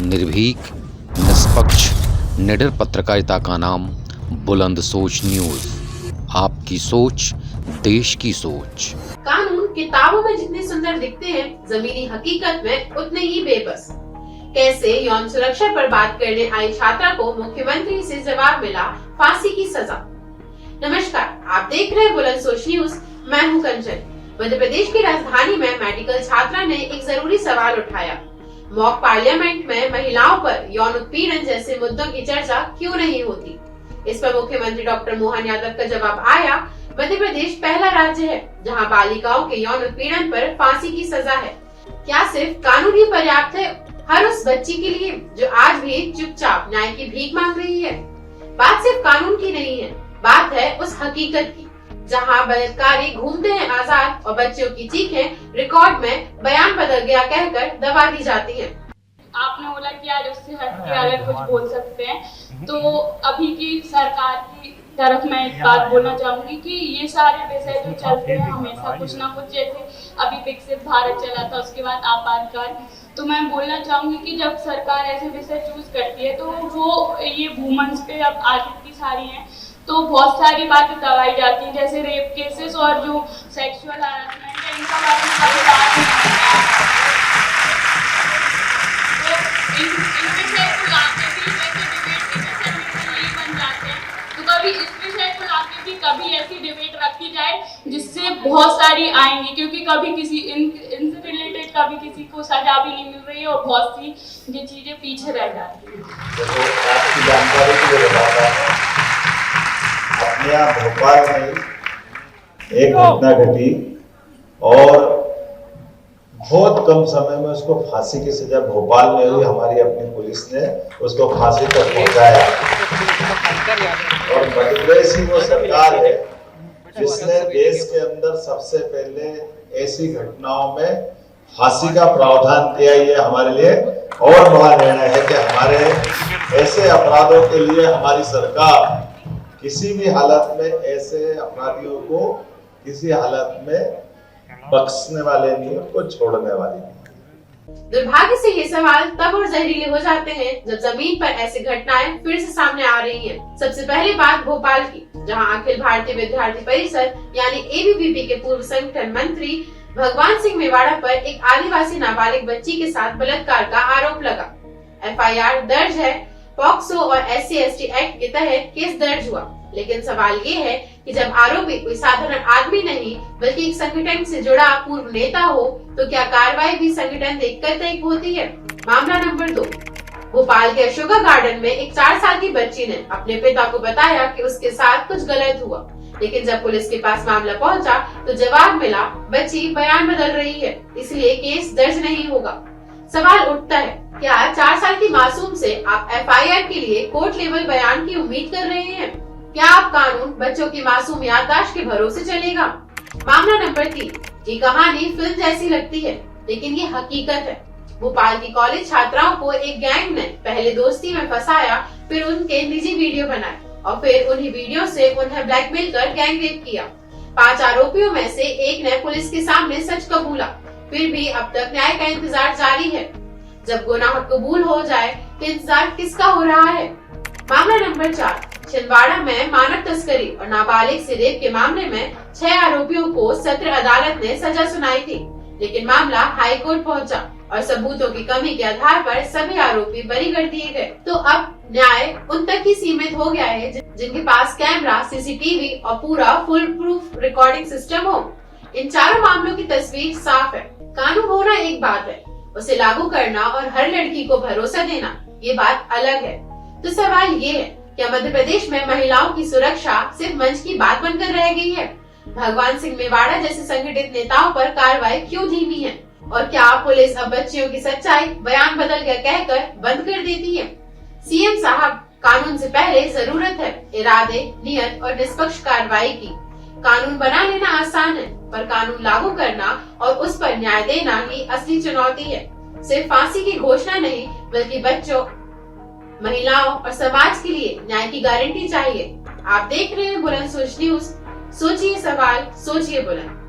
निर्भीक, निष्पक्ष, निडर पत्रकारिता का नाम बुलंद सोच न्यूज। आपकी सोच, देश की सोच। कानून किताबों में जितने सुंदर दिखते हैं, जमीनी हकीकत में उतने ही बेबस। कैसे यौन सुरक्षा पर बात करने आई छात्रा को मुख्यमंत्री से जवाब मिला फांसी की सजा। नमस्कार, आप देख रहे हैं बुलंद सोच न्यूज। मैं हूं कंचन। मध्य प्रदेश की राजधानी में मेडिकल छात्रा ने एक जरूरी सवाल उठाया। मॉक पार्लियामेंट में महिलाओं पर यौन उत्पीड़न जैसे मुद्दों की चर्चा क्यों नहीं होती। इस पर मुख्यमंत्री डॉक्टर मोहन यादव का जवाब आया। मध्य प्रदेश पहला राज्य है जहां बालिकाओं के यौन उत्पीड़न पर फांसी की सजा है। क्या सिर्फ कानून ही पर्याप्त है हर उस बच्ची के लिए जो आज भी चुपचाप न्याय की भीख मांग रही है? बात सिर्फ कानून की नहीं है, बात है उस हकीकत की जहां बलात्कारी घूमते हैं आजाद और बच्चों की चीखें रिकॉर्ड में बयान बदल गया कहकर दबा दी जाती हैं। आपने बोला कि आज उससे हट के अगर कुछ बोल सकते हैं, तो अभी की सरकार की तरफ मैं एक बात बोलना चाहूंगी कि ये सारे विषय जो चलते हैं हमेशा कुछ ना कुछ, जैसे अभी विकसित भारत चला था, उसके बाद आपातकाल, तो मैं बोलना चाहूंगी कि जब सरकार ऐसे विषय चूज करती है तो वो ये वुमेन्स पे अब आज इतनी सारी हैं तो बहुत सारी बातें दबाई जाती हैं, जैसे रेप केसेस और जो सेक्सुअल हैरेसमेंट है इनका बारे में कभी बात नहीं तो इन विषय को लाके भी जैसे डिबेट के जैसे यही बन जाते हैं, तो कभी इस विषय को लाके भी कभी ऐसी डिबेट रखी जाए जिससे बहुत सारी आएंगी, क्योंकि कभी किसी इनसे रिलेटेड कभी किसी को सजा भी नहीं मिल रही है और बहुत सी ये चीजें पीछे रह जाती हैं। तो आपकी जानकारी के लिए बताता हूं, अपने यहाँ भोपाल में एक घटना घटी और बहुत कम समय में उसको फांसी की सजा भोपाल में हुई। हमारी अपनी पुलिस ने उसको फांसी तक पहुंचाया और मध्य प्रदेश की वो सरकार है जिसने देश के अंदर सबसे पहले ऐसी घटनाओं में फांसी का प्रावधान किया। ये हमारे लिए और बड़ा निर्णय है कि हमारे ऐसे अपराधों के लिए हमारी सरकार किसी भी हालत में ऐसे अपराधियों को किसी हालत में बख्शने वाले नहीं, उनको छोड़ने वाले नहीं। दुर्भाग्य से ये सवाल तब और जहरीले हो जाते हैं जब जमीन पर ऐसी घटनाएं फिर से सामने आ रही हैं। सबसे पहले बात भोपाल की, जहां अखिल भारतीय विद्यार्थी परिषद यानी एबीवीपी के पूर्व संगठन मंत्री भगवान सिंह मेवाड़ा पर एक आदिवासी नाबालिग बच्ची के साथ बलात्कार का आरोप लगा। एफआईआर दर्ज है, पॉक्सो और SC/ST एक्ट के तहत केस दर्ज हुआ। लेकिन सवाल ये है कि जब आरोपी कोई साधारण आदमी नहीं बल्कि एक संगठन से जुड़ा पूर्व नेता हो तो क्या कार्रवाई भी संगठन देखकर तय होती है? मामला नंबर 2, भोपाल के अशोका गार्डन में एक 4 साल की बच्ची ने अपने पिता को बताया कि उसके साथ कुछ गलत हुआ, लेकिन जब पुलिस के पास मामला पहुंचा तो जवाब मिला बच्ची बयान बदल रही है, इसलिए केस दर्ज नहीं होगा। सवाल उठता है, क्या 4 साल की मासूम से आप FIR के लिए कोर्ट लेवल बयान की उम्मीद कर रहे हैं? क्या आप कानून बच्चों की मासूम याददाश्त के भरोसे चलेगा? मामला नंबर 3, ये कहानी फिल्म जैसी लगती है लेकिन ये हकीकत है। भोपाल की कॉलेज छात्राओं को एक गैंग ने पहले दोस्ती में फंसाया, फिर उनके निजी वीडियो बनाए और फिर उन्हीं वीडियो से उन्हें ब्लैकमेल कर गैंग रेप किया। 5 आरोपियों में से एक ने पुलिस के सामने सच कबूला, फिर भी अब तक न्याय का इंतजार जारी है। जब गुनाह कबूल हो जाए तो इंतजार किसका हो रहा है? मामला नंबर 4, छिंदवाड़ा में मानव तस्करी और नाबालिग से रेप के मामले में 6 आरोपियों को सत्र अदालत ने सजा सुनाई थी, लेकिन मामला हाई कोर्ट पहुंचा और सबूतों की कमी के आधार पर सभी आरोपी बरी कर दिए गए। तो अब न्याय उन तक ही सीमित हो गया है जिनके पास कैमरा, CCTV और पूरा फुल प्रूफ रिकॉर्डिंग सिस्टम हो। इन चारों मामलों की तस्वीर साफ है। कानून होना एक बात है, उसे लागू करना और हर लड़की को भरोसा देना ये बात अलग है। तो सवाल ये है, क्या मध्य प्रदेश में महिलाओं की सुरक्षा सिर्फ मंच की बात बनकर रह गई है? भगवान सिंह मेवाड़ा जैसे संगठित नेताओं पर कार्रवाई क्यों धीमी है? और क्या पुलिस अब बच्चियों की सच्चाई बयान बदल गया कहकर बंद कर देती है? CM साहब, कानून से पहले जरूरत है इरादे, नियत और निष्पक्ष कार्रवाई की। कानून बना लेना आसान है, पर कानून लागू करना और उस पर न्याय देना ही असली चुनौती है। सिर्फ फांसी की घोषणा नहीं बल्कि बच्चों, महिलाओं और समाज के लिए न्याय की गारंटी चाहिए। आप देख रहे हैं बुलंद सोच न्यूज। सोचिए सवाल, सोचिए बुलंद।